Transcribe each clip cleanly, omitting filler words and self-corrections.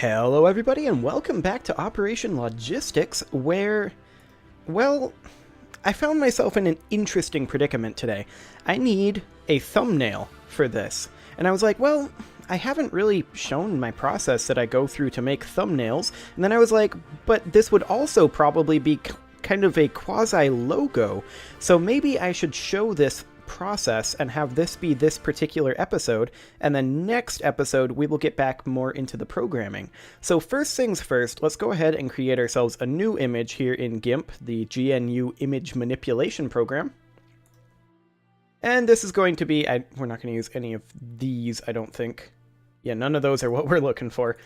Hello everybody and welcome back to Operation Logistics where, well, I found myself in an interesting predicament today. I need a thumbnail for this. And I was like, well, I haven't really shown my process that I go through to make thumbnails. And then I was like, but this would also probably be kind of a quasi-logo. So maybe I should show this process and have this be this particular episode, and then next episode we will get back more into the programming. So first things first, let's go ahead and create ourselves a new image here in GIMP, the GNU Image Manipulation Program. And this is going to be, we're not going to use any of these, I don't think. Yeah, none of those are what we're looking for.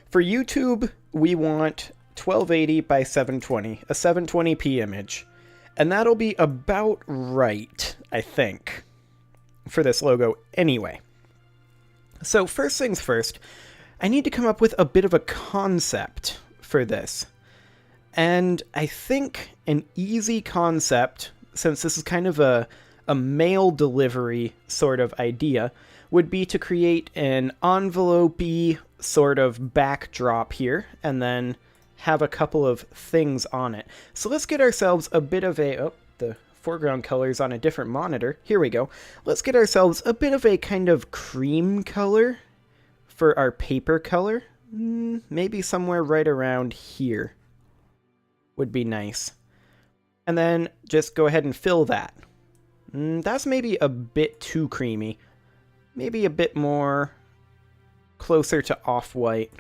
For YouTube, we want 1280 by 720, a 720p image. And that'll be about right, I think, for this logo anyway. So first things first, I need to come up with a bit of a concept for this. And I think an easy concept, since this is kind of a mail delivery sort of idea, would be to create an envelope-y sort of backdrop here, and then have a couple of things on it. So let's get ourselves a bit of a... Oh, the foreground color's on a different monitor. Here we go. Let's get ourselves a bit of a kind of cream color for our paper color. Maybe somewhere right around here would be nice. And then just go ahead and fill that. That's maybe a bit too creamy. Maybe a bit more closer to off-white.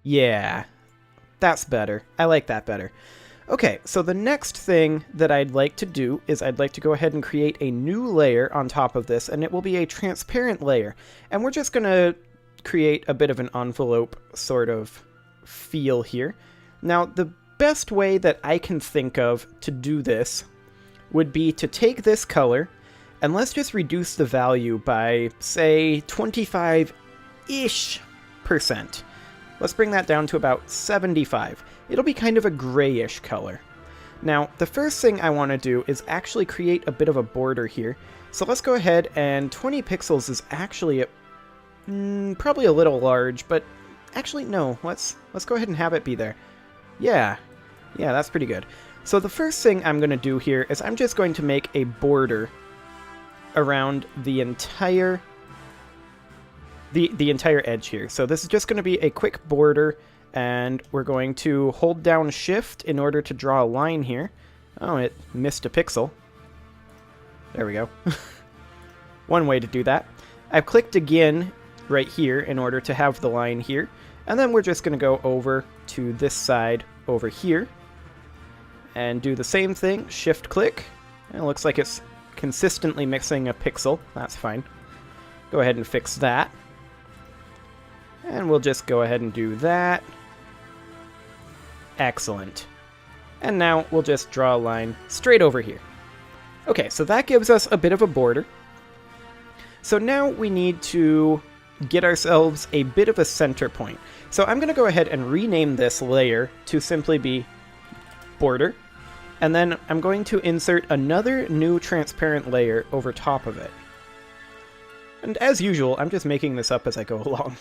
Yeah, that's better. I like that better. Okay, so the next thing that I'd like to do is I'd like to go ahead and create a new layer on top of this, and it will be a transparent layer. And we're just going to create a bit of an envelope sort of feel here. Now, the best way that I can think of to do this would be to take this color, and let's just reduce the value by, say, 25-ish%. Let's bring that down to about 75. It'll be kind of a grayish color. Now, the first thing I want to do is actually create a bit of a border here. So let's go ahead, and 20 pixels is actually probably a little large, but actually no, let's go ahead and have it be there. Yeah, that's pretty good. So the first thing I'm going to do here is I'm just going to make a border around the entire entire edge here. So this is just going to be a quick border, and we're going to hold down Shift in order to draw a line here. Oh, it missed a pixel. There we go. One way to do that. I've clicked again right here in order to have the line here, and then we're just going to go over to this side over here and do the same thing. Shift click. And it looks like it's consistently missing a pixel. That's fine. Go ahead and fix that. And we'll just go ahead and do that. Excellent. And now we'll just draw a line straight over here. Okay, so that gives us a bit of a border. So now we need to get ourselves a bit of a center point. So I'm going to go ahead and rename this layer to simply be border. And then I'm going to insert another new transparent layer over top of it. And as usual, I'm just making this up as I go along.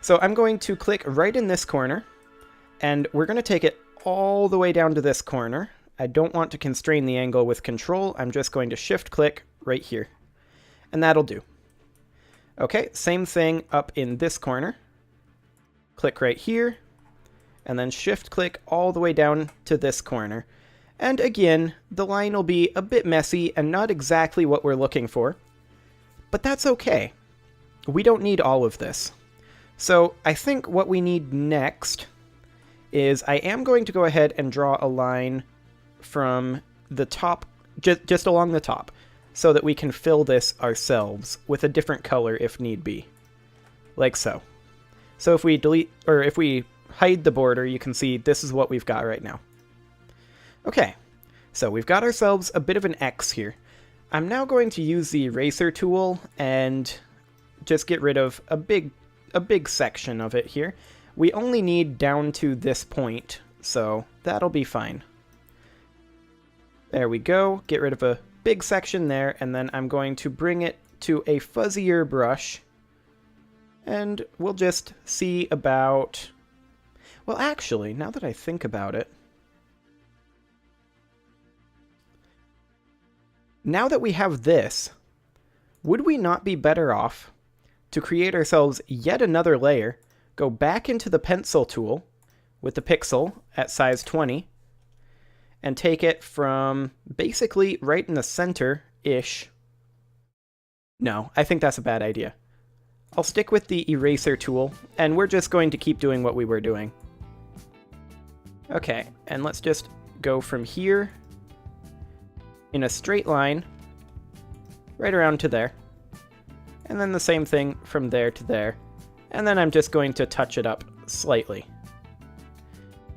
So I'm going to click right in this corner, and we're going to take it all the way down to this corner. I don't want to constrain the angle with Control. I'm just going to Shift click right here. And that'll do. Okay, same thing up in this corner. Click right here, and then Shift click all the way down to this corner. And again, the line will be a bit messy and not exactly what we're looking for. But that's okay. We don't need all of this. So I think what we need next is I am going to go ahead and draw a line from the top, just along the top, so that we can fill this ourselves with a different color if need be. Like so. So if we delete, or if we hide the border, you can see this is what we've got right now. Okay, so we've got ourselves a bit of an X here. I'm now going to use the eraser tool and just get rid of a big section of it here. We only need down to this point, so that'll be fine. There we go. Get rid of a big section there, and then I'm going to bring it to a fuzzier brush And we'll just see about... Well, actually, now that I think about it... Now that we have this, would we not be better off to create ourselves yet another layer, go back into the pencil tool with the pixel at size 20, and take it from basically right in the center-ish. No, I think that's a bad idea. I'll stick with the eraser tool, and we're just going to keep doing what we were doing. Okay, and let's just go from here in a straight line right around to there. And then the same thing from there to there. And then I'm just going to touch it up slightly.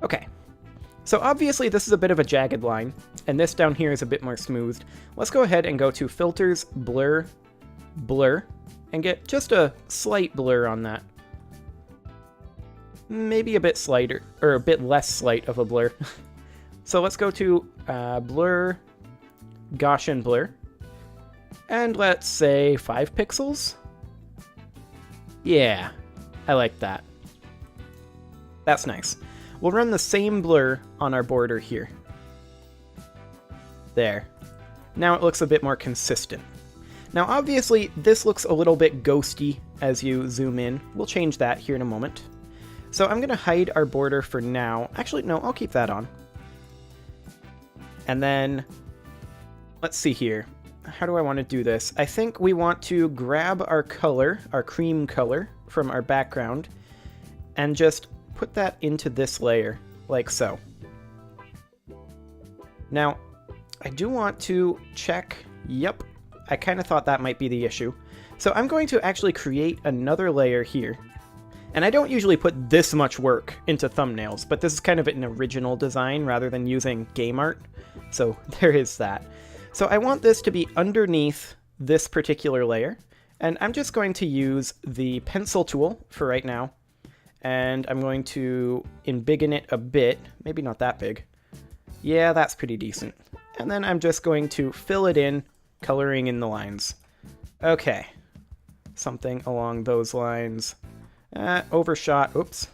Okay. So obviously this is a bit of a jagged line, and this down here is a bit more smoothed. Let's go ahead and go to Filters, Blur, Blur, and get just a slight blur on that. Maybe a bit slighter, or a bit less slight of a blur. So let's go to Blur, Gaussian Blur, and let's say 5 pixels. Yeah, I like that. That's nice. We'll run the same blur on our border here. There. Now it looks a bit more consistent. Now obviously this looks a little bit ghosty as you zoom in. We'll change that here in a moment. So I'm going to hide our border for now. Actually, no, I'll keep that on. And then, let's see here. How do I want to do this? I think we want to grab our color, our cream color, from our background, and just put that into this layer, like so. Now, I do want to check, yep, I kind of thought that might be the issue. So I'm going to actually create another layer here. And I don't usually put this much work into thumbnails, but this is kind of an original design rather than using game art. So there is that. So I want this to be underneath this particular layer. And I'm just going to use the pencil tool for right now. And I'm going to embiggen it a bit. Maybe not that big. Yeah, that's pretty decent. And then I'm just going to fill it in, coloring in the lines. Okay. Something along those lines. Overshot. Oops.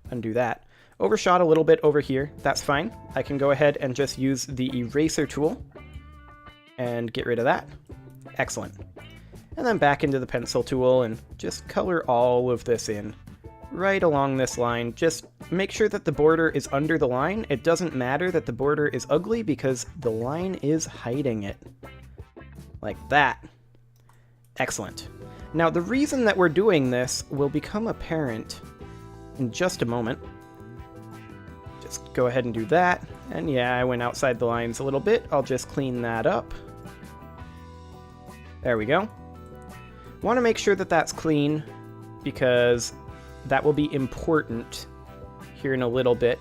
Undo that. Overshot a little bit over here. That's fine. I can go ahead and just use the eraser tool and get rid of that. Excellent. And then back into the pencil tool and just color all of this in. Right along this line. Just make sure that the border is under the line. It doesn't matter that the border is ugly because the line is hiding it. Like that. Excellent. Now the reason that we're doing this will become apparent in just a moment. Just go ahead and do that. And yeah, I went outside the lines a little bit. I'll just clean that up. There we go. Want to make sure that that's clean because that will be important here in a little bit.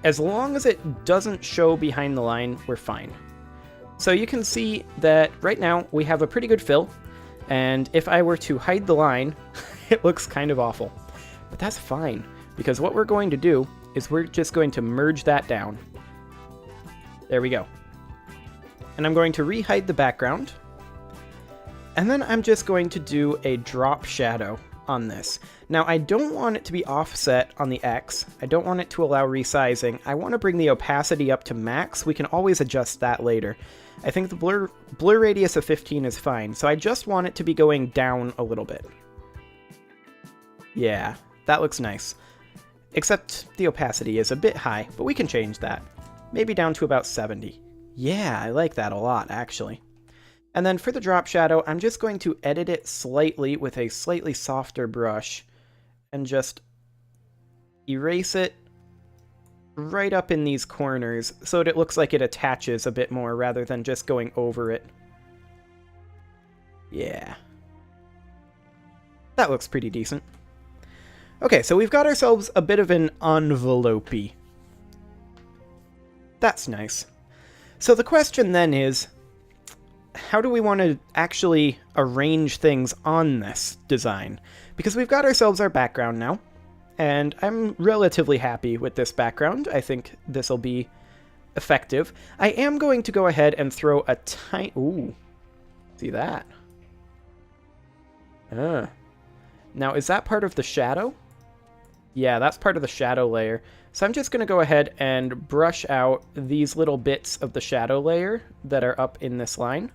As long as it doesn't show behind the line, we're fine. So you can see that right now we have a pretty good fill, and if I were to hide the line, it looks kind of awful. But that's fine, because what we're going to do is we're just going to merge that down. There we go. And I'm going to re-hide the background, and then I'm just going to do a drop shadow on this. Now, I don't want it to be offset on the X. I don't want it to allow resizing. I want to bring the opacity up to max. We can always adjust that later. I think the blur radius of 15 is fine, so I just want it to be going down a little bit. Yeah, that looks nice. Except the opacity is a bit high, but we can change that. Maybe down to about 70. Yeah, I like that a lot, actually. And then for the drop shadow, I'm just going to edit it slightly with a slightly softer brush and just erase it right up in these corners so that it looks like it attaches a bit more rather than just going over it. Yeah. That looks pretty decent. Okay, so we've got ourselves a bit of an envelope-y. That's nice. So the question then is, how do we want to actually arrange things on this design? Because we've got ourselves our background now, and I'm relatively happy with this background. I think this will be effective. I am going to go ahead and throw a tiny... Ooh, see that? Now, is that part of the shadow? Yeah, that's part of the shadow layer. So I'm just going to go ahead and brush out these little bits of the shadow layer that are up in this line.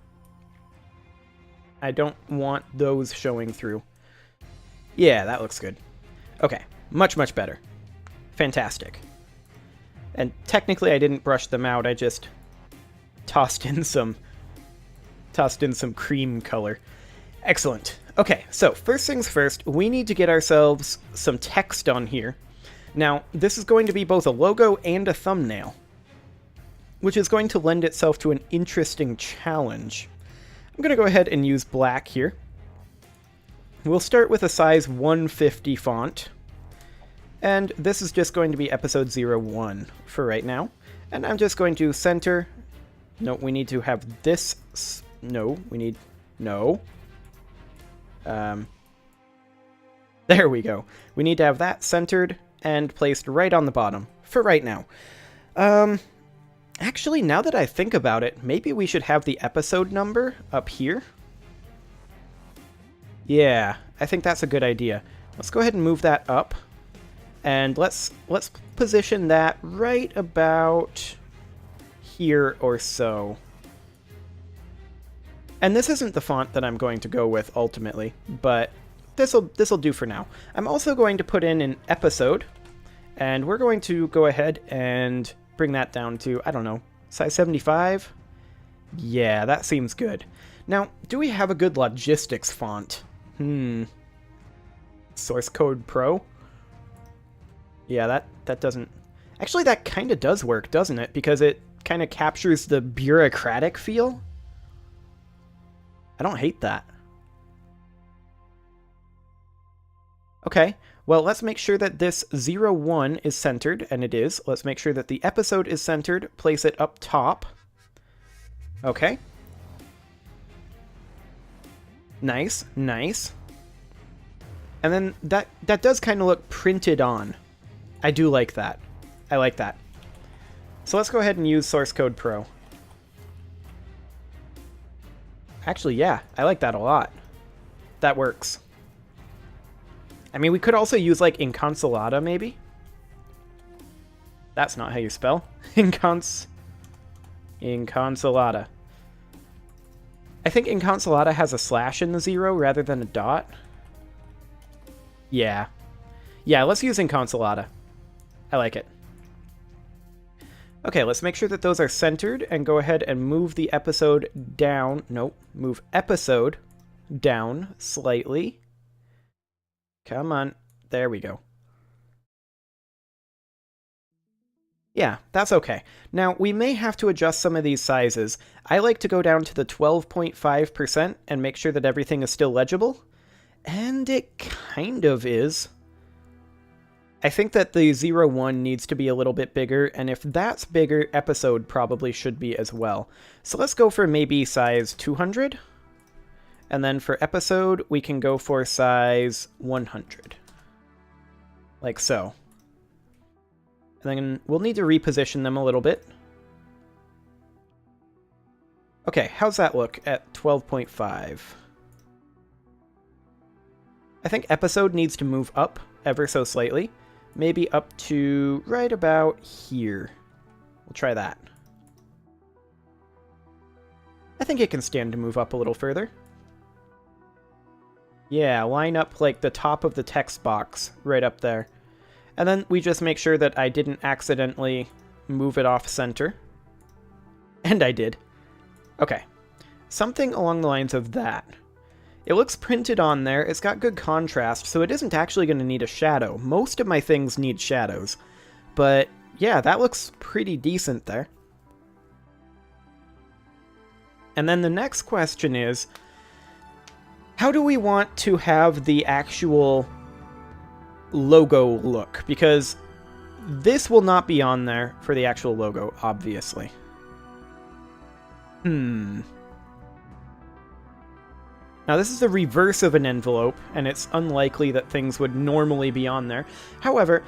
I don't want those showing through. Yeah, that looks good. Okay, much, much better. Fantastic. And technically I didn't brush them out, I just tossed in some cream color. Excellent. Okay, so first things first, we need to get ourselves some text on here. Now, this is going to be both a logo and a thumbnail, which is going to lend itself to an interesting challenge. I'm going to go ahead and use black here. We'll start with a size 150 font, and this is just going to be episode 01 for right now. And I'm just going to center... No, we need to have this... No, we need... No. There we go. We need to have that centered and placed right on the bottom for right now. Actually, now that I think about it, maybe we should have the episode number up here. Yeah, I think that's a good idea. Let's go ahead and move that up. And let's position that right about here or so. And this isn't the font that I'm going to go with ultimately, but this'll do for now. I'm also going to put in an episode, and we're going to go ahead and bring that down to, I don't know, size 75? Yeah, that seems good. Now, do we have a good logistics font? Source Code Pro? Yeah, that doesn't... Actually, that kind of does work, doesn't it? Because it kind of captures the bureaucratic feel. I don't hate that. Okay, well, let's make sure that this 01 is centered, and it is. Let's make sure that the episode is centered. Place it up top. Okay. Nice, nice. And then that does kind of look printed on. I do like that. I like that. So let's go ahead and use Source Code Pro. Actually, yeah, I like that a lot. That works. I mean, we could also use, like, Inconsolata, maybe? That's not how you spell. Inconsolata. I think Inconsolata has a slash in the 0 rather than a dot. Yeah. Yeah, let's use Inconsolata. I like it. Okay, let's make sure that those are centered and go ahead and move the episode down. Nope, move episode down slightly. Come on. There we go. Yeah, that's okay. Now, we may have to adjust some of these sizes. I like to go down to the 12.5% and make sure that everything is still legible. And it kind of is. I think that the 01 needs to be a little bit bigger, and if that's bigger, episode probably should be as well. So let's go for maybe size 200. And then for episode, we can go for size 100. Like so. And then we'll need to reposition them a little bit. Okay, how's that look at 12.5? I think episode needs to move up ever so slightly. Maybe up to right about here. We'll try that. I think it can stand to move up a little further. Yeah, line up like the top of the text box right up there. And then we just make sure that I didn't accidentally move it off center. And I did. Okay. Something along the lines of that. It looks printed on there, it's got good contrast, so it isn't actually going to need a shadow. Most of my things need shadows. But yeah, that looks pretty decent there. And then the next question is, how do we want to have the actual logo look? Because this will not be on there for the actual logo, obviously. Now, this is the reverse of an envelope, and it's unlikely that things would normally be on there. However,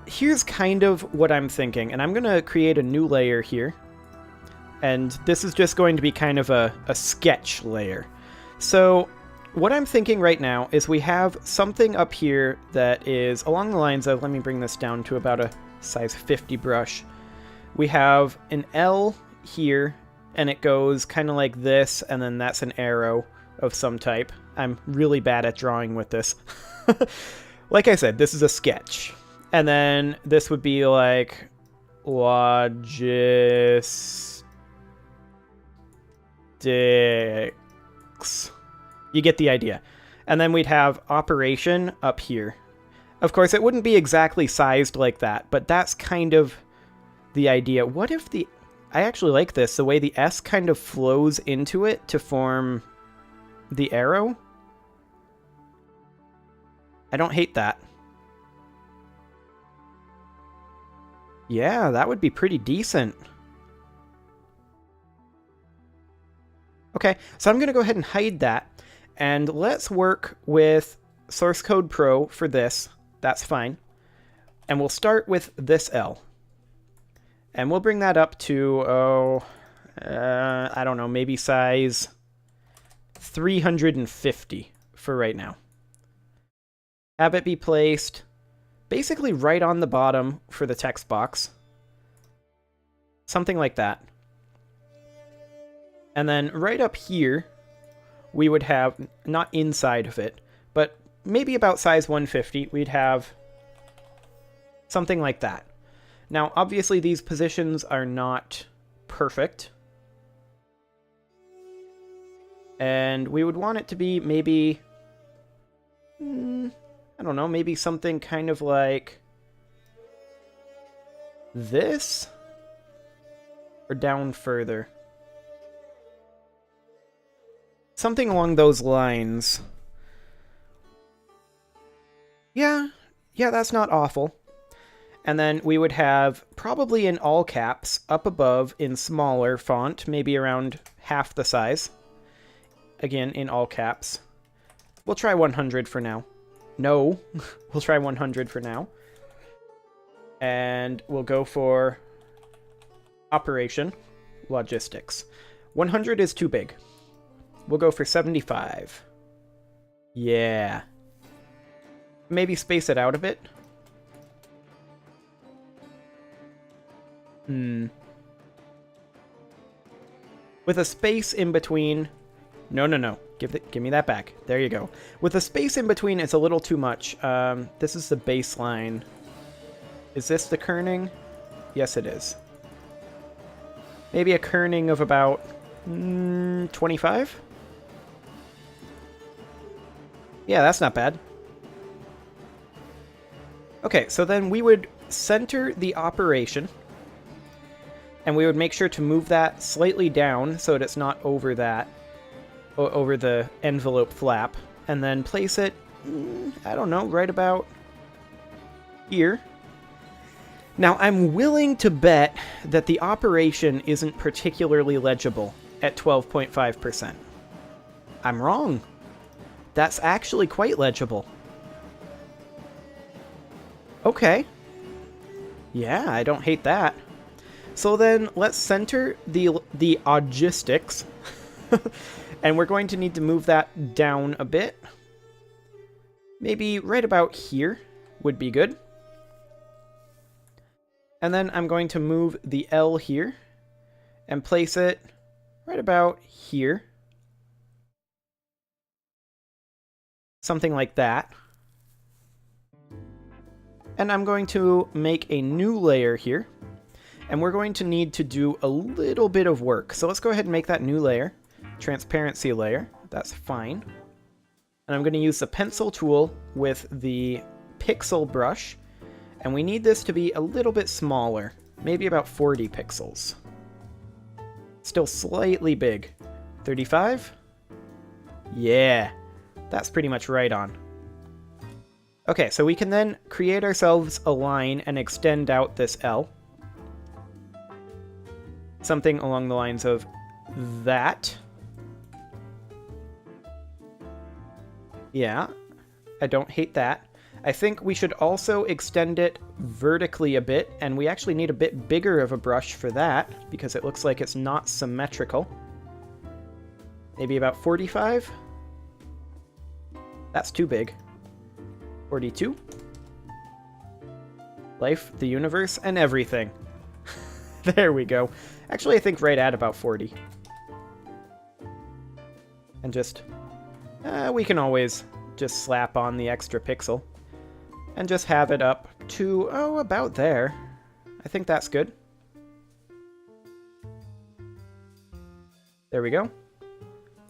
here's kind of what I'm thinking, and I'm going to create a new layer here. And this is just going to be kind of a sketch layer. So, what I'm thinking right now is we have something up here that is along the lines of, let me bring this down to about a size 50 brush. We have an L here, and it goes kind of like this, and then that's an arrow of some type. I'm really bad at drawing with this. Like I said, this is a sketch. And then this would be like logistics. You get the idea. And then we'd have operation up here. Of course, it wouldn't be exactly sized like that, but that's kind of the idea. What if the... I actually like this, the way the S kind of flows into it to form the arrow. I don't hate that. Yeah, that would be pretty decent. Okay, so I'm going to go ahead and hide that. And let's work with Source Code Pro for this. That's fine. And we'll start with this L. And we'll bring that up to, I don't know, maybe size 350 for right now. Have it be placed basically right on the bottom for the text box. Something like that. And then right up here, we would have, not inside of it, but maybe about size 150, we'd have something like that. Now, obviously, these positions are not perfect. And we would want it to be maybe, I don't know, maybe something kind of like this? Or down further? Something along those lines. Yeah, that's not awful. And then we would have, probably in all caps, up above in smaller font, maybe around half the size. Again, in all caps. We'll try 100 for now. No, we'll try 100 for now. And we'll go for operation, logistics. 100 is too big. We'll go for 75. Yeah. Maybe space it out a bit. With a space in between... No. Give me that back. There you go. With a space in between, it's a little too much. This is the baseline. Is this the kerning? Yes, it is. Maybe a kerning of about 25? Yeah, that's not bad. Okay, so then we would center the operation. And we would make sure to move that slightly down so that it's not over that, over the envelope flap. And then place it, I don't know, right about here. Now, I'm willing to bet that the operation isn't particularly legible at 12.5%. I'm wrong. That's actually quite legible. Okay. Yeah, I don't hate that. So then let's center the logistics. And we're going to need to move that down a bit. Maybe right about here would be good. And then I'm going to move the L here and place it right about here. Something like that. And I'm going to make a new layer here. And we're going to need to do a little bit of work. So let's go ahead and make that new layer. Transparency layer. That's fine. And I'm going to use the pencil tool with the pixel brush. And we need this to be a little bit smaller. Maybe about 40 pixels. Still slightly big. 35? Yeah. That's pretty much right on. Okay, so we can then create ourselves a line and extend out this L. Something along the lines of that. Yeah, I don't hate that. I think we should also extend it vertically a bit, and we actually need a bit bigger of a brush for that, because it looks like it's not symmetrical. Maybe about 45? That's too big. 42. Life, the universe, and everything. There we go. Actually, I think right at about 40. And just... we can always just slap on the extra pixel. And just have it up to, oh, about there. I think that's good. There we go.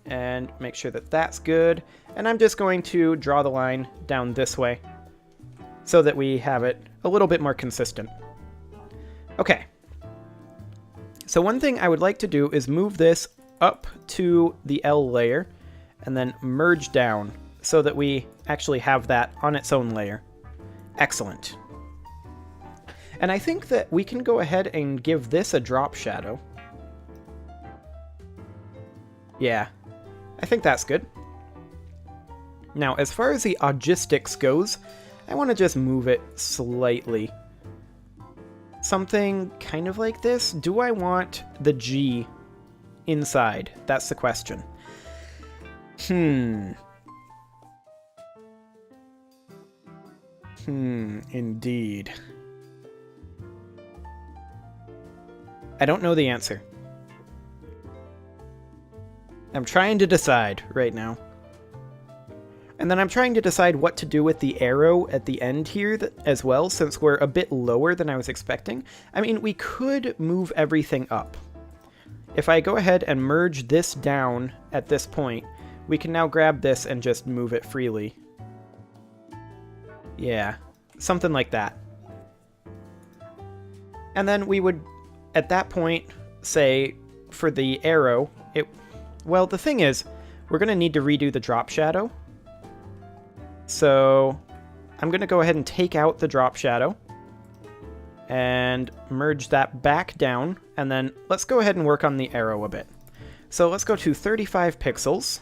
And make sure that that's good. And I'm just going to draw the line down this way so that we have it a little bit more consistent. Okay. So one thing I would like to do is move this up to the L layer and then merge down so that we actually have that on its own layer. Excellent. And I think that we can go ahead and give this a drop shadow. Yeah, I think that's good. Now, as far as the Augistics goes, I want to just move it slightly. Something kind of like this. Do I want the G inside? That's the question. Indeed. I don't know the answer. I'm trying to decide right now. And then I'm trying to decide what to do with the arrow at the end here as well, since we're a bit lower than I was expecting. I mean, we could move everything up. If I go ahead and merge this down at this point, we can now grab this and just move it freely. Yeah, something like that. And then we would, at that point, say, for the arrow, well, the thing is, we're going to need to redo the drop shadow. So I'm going to go ahead and take out the drop shadow and merge that back down. And then let's go ahead and work on the arrow a bit. So let's go to 35 pixels.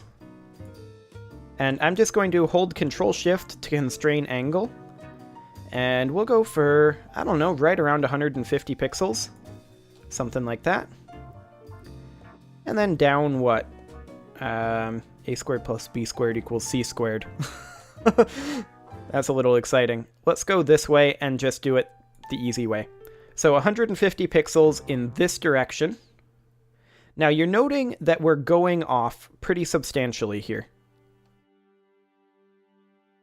And I'm just going to hold Control-Shift to constrain angle. And we'll go for, I don't know, right around 150 pixels. Something like that. And then down what? A squared plus b squared equals c squared. That's a little exciting. Let's go this way and just do it the easy way. So 150 pixels in this direction. Now you're noting that we're going off pretty substantially here.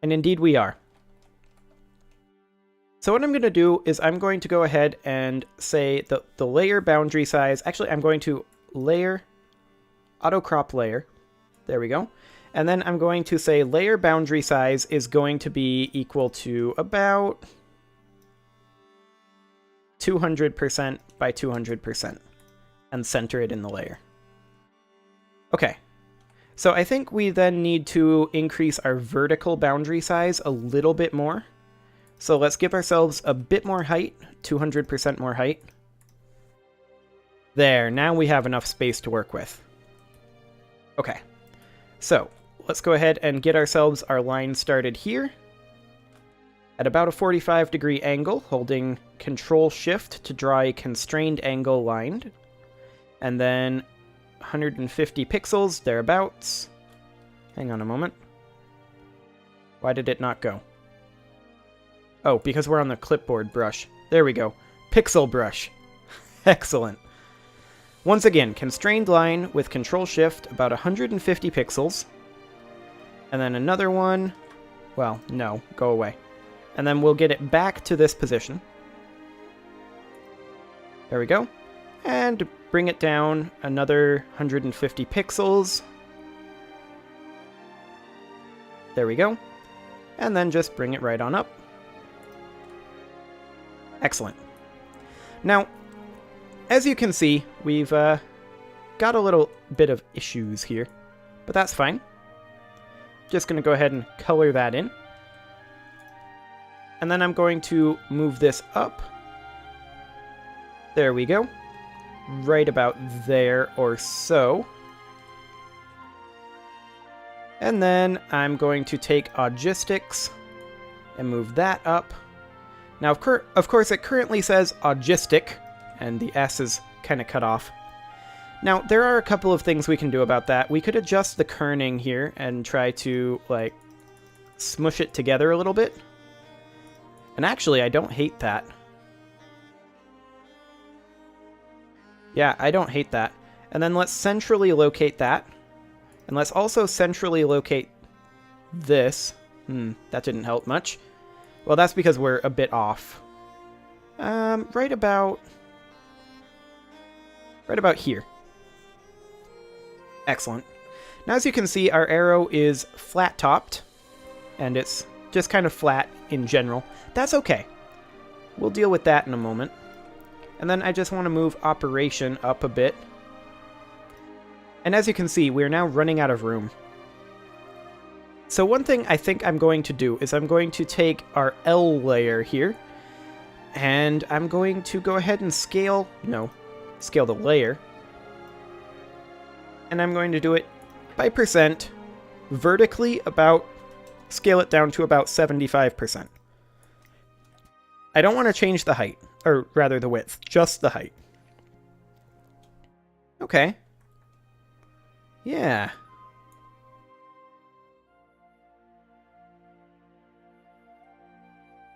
And indeed we are. So what I'm going to do is I'm going to go ahead and say the layer boundary size. Actually, I'm going to layer, auto crop layer. There we go. And then I'm going to say layer boundary size is going to be equal to about 200% by 200% and center it in the layer. Okay. So I think we then need to increase our vertical boundary size a little bit more. So let's give ourselves a bit more height, 200% more height. There, now we have enough space to work with. Okay, so let's go ahead and get ourselves our line started here at about a 45-degree angle, holding Control-Shift to draw a constrained angle line, and then 150 pixels, thereabouts. Hang on a moment. Why did it not go? Oh, because we're on the clipboard brush. There we go. Pixel brush. Excellent. Once again, constrained line with Control-Shift, about 150 pixels. And then another one. Well, no, go away. And then we'll get it back to this position. There we go. And bring it down another 150 pixels. There we go. And then just bring it right on up. Excellent. Now, as you can see, we've got a little bit of issues here, but that's fine. Just going to go ahead and color that in. And then I'm going to move this up. There we go. Right about there or so. And then I'm going to take Augistics and move that up. Now, of course, it currently says Augistic, and the S is kind of cut off. Now, there are a couple of things we can do about that. We could adjust the kerning here and try to, like, smush it together a little bit. And actually, I don't hate that. Yeah, I don't hate that. And then let's centrally locate that. And let's also centrally locate this. That didn't help much. Well, that's because we're a bit off. Right about here. Excellent. Now, as you can see, our arrow is flat-topped, and it's just kind of flat in general. That's okay. We'll deal with that in a moment. And then I just want to move operation up a bit. And as you can see, we're now running out of room. So one thing I think I'm going to do is I'm going to take our L layer here, and I'm going to go ahead and scale the layer. And I'm going to do it by percent, vertically scale it down to about 75%. I don't want to change the height, or rather the width, just the height. Okay. Yeah.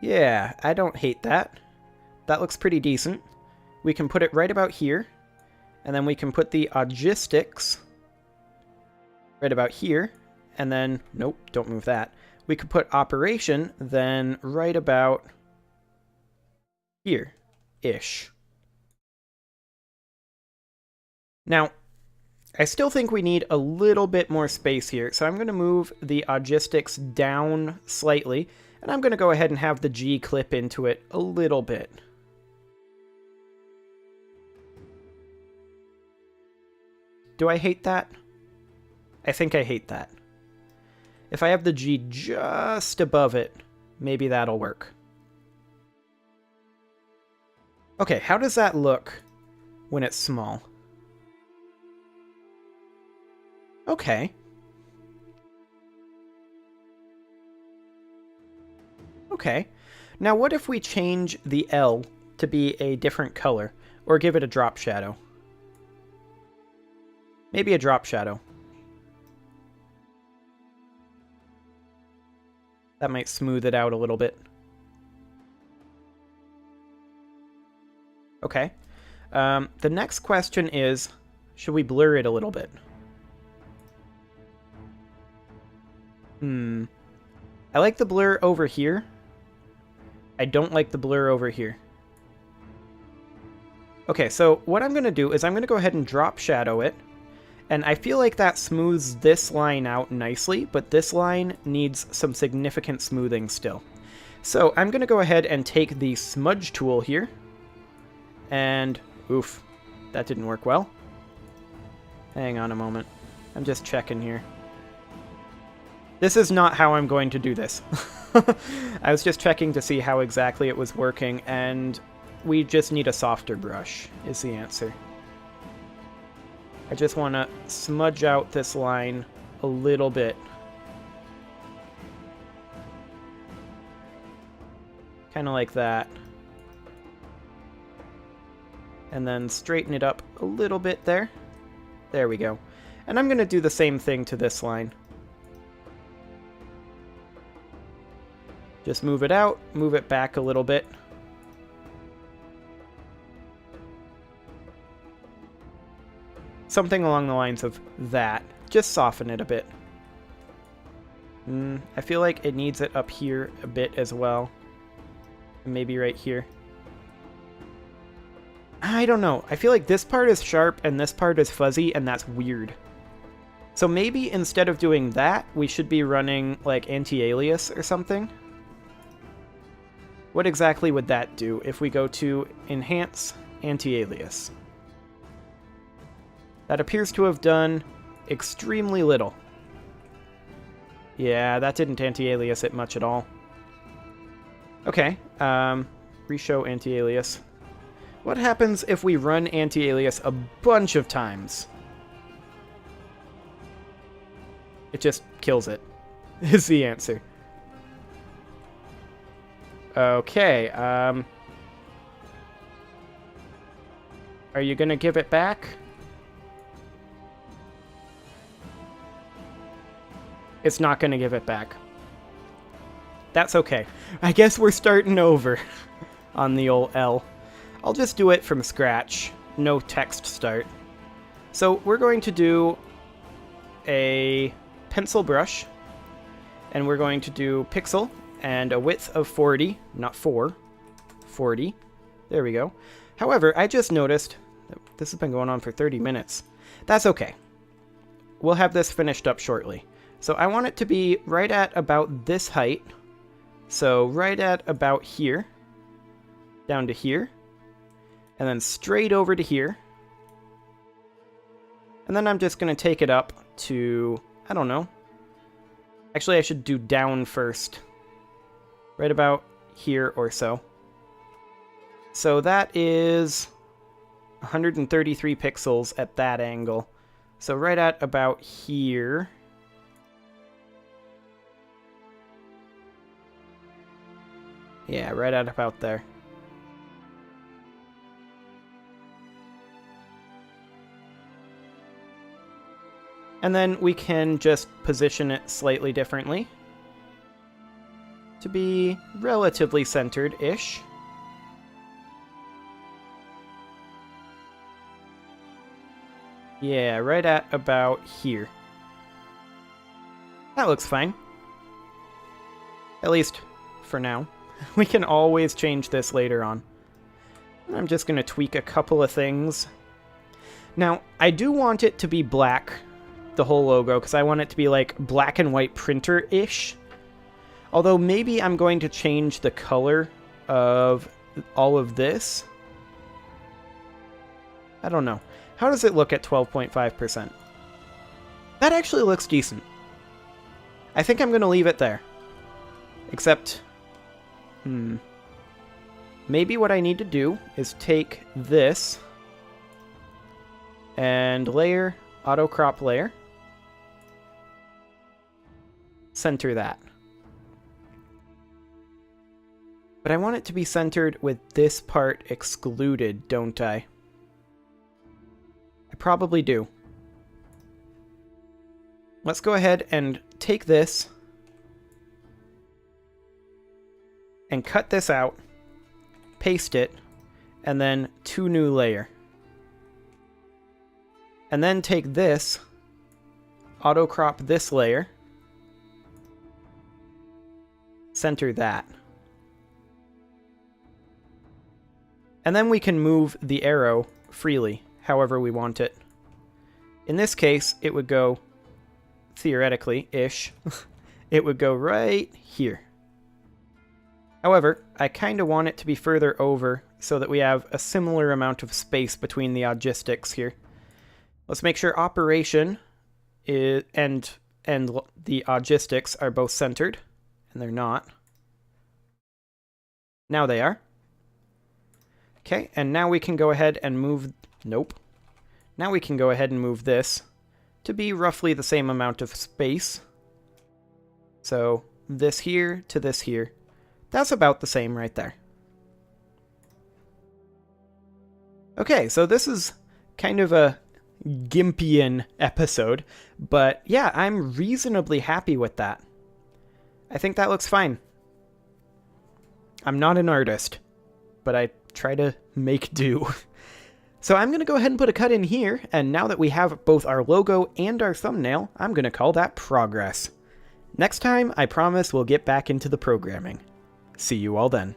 Yeah, I don't hate that. That looks pretty decent. We can put it right about here. And then we can put the logistics right about here. And then, nope, don't move that. We could put operation then right about here-ish. Now, I still think we need a little bit more space here, so I'm going to move the logistics down slightly. And I'm going to go ahead and have the G clip into it a little bit. Do I hate that? I think I hate that. If I have the G just above it, maybe that'll work. Okay, how does that look when it's small? Okay. Okay. Now what if we change the L to be a different color, or give it a drop shadow? Maybe a drop shadow. That might smooth it out a little bit. Okay. The next question is, should we blur it a little bit? I like the blur over here. I don't like the blur over here. Okay, so what I'm going to do is I'm going to go ahead and drop shadow it. And I feel like that smooths this line out nicely, but this line needs some significant smoothing still. So I'm going to go ahead and take the smudge tool here. And, oof, that didn't work well. Hang on a moment. I'm just checking here. This is not how I'm going to do this. I was just checking to see how exactly it was working, and we just need a softer brush, is the answer. I just want to smudge out this line a little bit. Kind of like that. And then straighten it up a little bit there. There we go. And I'm going to do the same thing to this line. Just move it out, move it back a little bit. Something along the lines of that. Just soften it a bit. I feel like it needs it up here a bit as well. And maybe right here. I don't know. I feel like this part is sharp and this part is fuzzy, and that's weird. So maybe instead of doing that, we should be running like anti-alias or something. What exactly would that do if we go to Enhance Anti-Alias? That appears to have done extremely little. Yeah, that didn't anti-alias it much at all. Okay, reshow anti-alias. What happens if we run anti-alias a bunch of times? It just kills it, is the answer. Okay, are you gonna give it back? It's not gonna give it back. That's okay. I guess we're starting over on the old L. I'll just do it from scratch. No text start. So we're going to do a pencil brush, and we're going to do pixel and a width of 40, not 4, 40. There we go. However, I just noticed that this has been going on for 30 minutes. That's okay. We'll have this finished up shortly. So I want it to be right at about this height. So right at about here, down to here, and then straight over to here. And then I'm just going to take it up to, I don't know. Actually, I should do down first. Right about here or so. So that is 133 pixels at that angle. So right at about here. Yeah, right at about there. And then we can just position it slightly differently to be relatively centered-ish. Yeah, right at about here. That looks fine. At least for now. We can always change this later on. I'm just going to tweak a couple of things. Now, I do want it to be black, the whole logo, because I want it to be like black and white printer-ish. Although maybe I'm going to change the color of all of this. I don't know. How does it look at 12.5%? That actually looks decent. I think I'm going to leave it there. Except, maybe what I need to do is take this and layer, auto crop layer, center that. But I want it to be centered with this part excluded, don't I? I probably do. Let's go ahead and take this and cut this out, paste it, and then 2 new layer. And then take this, auto crop this layer, center that. And then we can move the arrow freely, however we want it. In this case, it would go, theoretically-ish, it would go right here. However, I kind of want it to be further over so that we have a similar amount of space between the logistics here. Let's make sure operation and the logistics are both centered, and they're not. Now they are. Okay, and now we can go ahead and move... Nope. Now we can go ahead and move this to be roughly the same amount of space. So this here to this here. That's about the same right there. Okay, so this is kind of a Gimpian episode, but yeah, I'm reasonably happy with that. I think that looks fine. I'm not an artist, but I try to make do. So I'm going to go ahead and put a cut in here, and now that we have both our logo and our thumbnail, I'm going to call that progress. Next time, I promise we'll get back into the programming. See you all then.